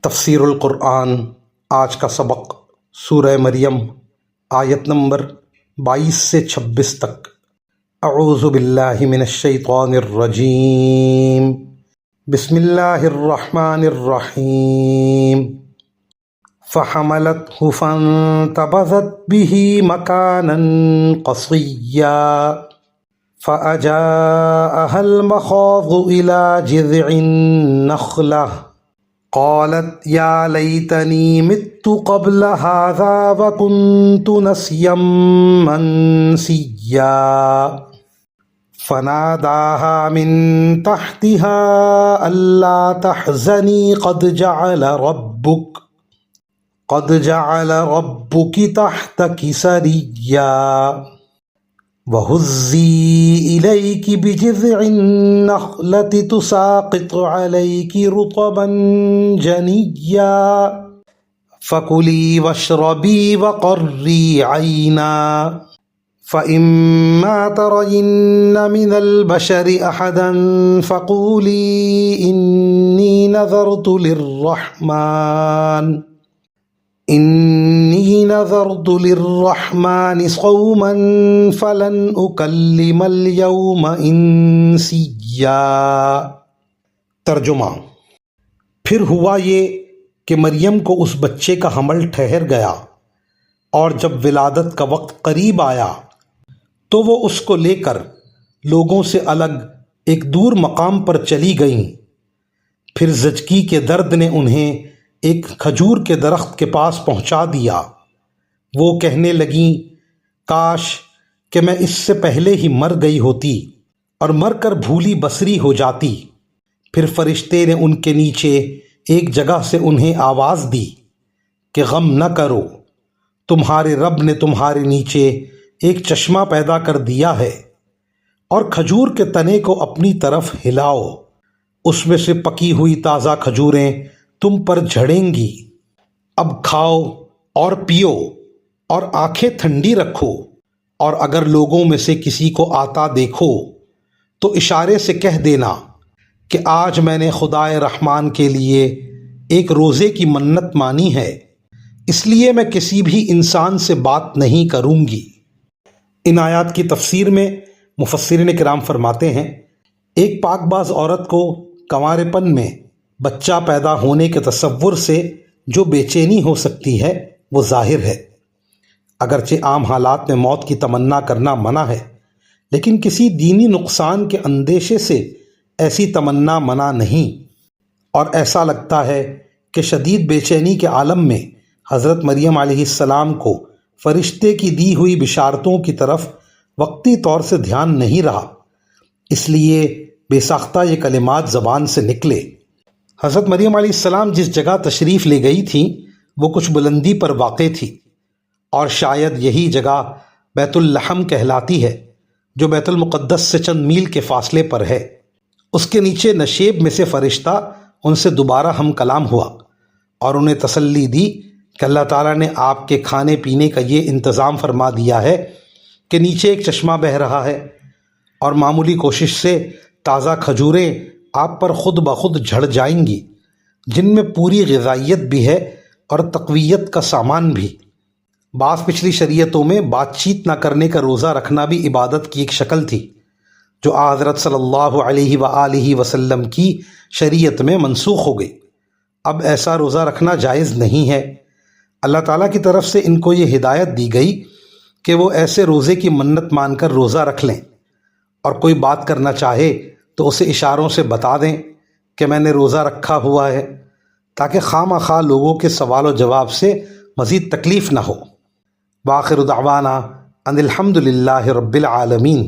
تفسیر القرآن آج کا سبق سورہ مریم آیت نمبر 22 سے 26 تک۔ اعوذ باللہ من الشیطان الرجیم، بسم اللہ الرحمن الرحیم۔ فحملته فانتبذت به مكانا قصيا فأجاءها المخاض إلى جذع النخلة قالت يا ليتني مت قبل هذا وكنت نسيا منسيا فناداها من تحتها ألا تحزني قد جعل ربك تحتك سريا وهزي إليك بجذع النخلة تساقط عليك رطبا جنيا فكلي واشربي وقري عينا فإما ترين من البشر أحدا فقولي إني نذرت للرحمن صوما فلن أكلم اليوم إنسيا۔ ترجمہ: پھر ہوا یہ کہ مریم کو اس بچے کا حمل ٹھہر گیا، اور جب ولادت کا وقت قریب آیا تو وہ اس کو لے کر لوگوں سے الگ ایک دور مقام پر چلی گئیں۔ پھر زچگی کے درد نے انہیں ایک کھجور کے درخت کے پاس پہنچا دیا۔ وہ کہنے لگیں، کاش کہ میں اس سے پہلے ہی مر گئی ہوتی اور مر کر بھولی بصری ہو جاتی۔ پھر فرشتے نے ان کے نیچے ایک جگہ سے انہیں آواز دی کہ غم نہ کرو، تمہارے رب نے تمہارے نیچے ایک چشمہ پیدا کر دیا ہے، اور کھجور کے تنے کو اپنی طرف ہلاؤ، اس میں سے پکی ہوئی تازہ کھجوریں تم پر جھڑیں گی۔ اب کھاؤ اور پیو اور آنکھیں ٹھنڈی رکھو، اور اگر لوگوں میں سے کسی کو آتا دیکھو تو اشارے سے کہہ دینا کہ آج میں نے خدائے رحمان کے لیے ایک روزے کی منت مانی ہے، اس لیے میں کسی بھی انسان سے بات نہیں کروں گی۔ ان آیات کی تفسیر میں مفسرین کرام فرماتے ہیں، ایک پاک باز عورت کو کنوارے پن میں بچہ پیدا ہونے کے تصور سے جو بے چینی ہو سکتی ہے وہ ظاہر ہے۔ اگرچہ عام حالات میں موت کی تمنا کرنا منع ہے، لیکن کسی دینی نقصان کے اندیشے سے ایسی تمنا منع نہیں، اور ایسا لگتا ہے کہ شدید بے چینی کے عالم میں حضرت مریم علیہ السلام کو فرشتے کی دی ہوئی بشارتوں کی طرف وقتی طور سے دھیان نہیں رہا، اس لیے بے ساختہ یہ کلمات زبان سے نکلے۔ حضرت مریم علیہ السلام جس جگہ تشریف لے گئی تھیں وہ کچھ بلندی پر واقع تھی، اور شاید یہی جگہ بیت اللحم کہلاتی ہے، جو بیت المقدس سے چند میل کے فاصلے پر ہے۔ اس کے نیچے نشیب میں سے فرشتہ ان سے دوبارہ ہم کلام ہوا اور انہیں تسلی دی کہ اللہ تعالیٰ نے آپ کے کھانے پینے کا یہ انتظام فرما دیا ہے کہ نیچے ایک چشمہ بہہ رہا ہے، اور معمولی کوشش سے تازہ کھجوریں آپ پر خود بخود جھڑ جائیں گی، جن میں پوری غذائیت بھی ہے اور تقویت کا سامان بھی۔ بعض پچھلی شریعتوں میں بات چیت نہ کرنے کا روزہ رکھنا بھی عبادت کی ایک شکل تھی، جو حضرت صلی اللہ علیہ وآلہ وسلم کی شریعت میں منسوخ ہو گئی۔ اب ایسا روزہ رکھنا جائز نہیں ہے۔ اللہ تعالیٰ کی طرف سے ان کو یہ ہدایت دی گئی کہ وہ ایسے روزے کی منت مان کر روزہ رکھ لیں، اور کوئی بات کرنا چاہے تو اسے اشاروں سے بتا دیں کہ میں نے روزہ رکھا ہوا ہے، تاکہ خواہ مخواہ لوگوں کے سوال و جواب سے مزید تکلیف نہ ہو۔ وآخر دعوانا ان الحمد للہ رب العالمین۔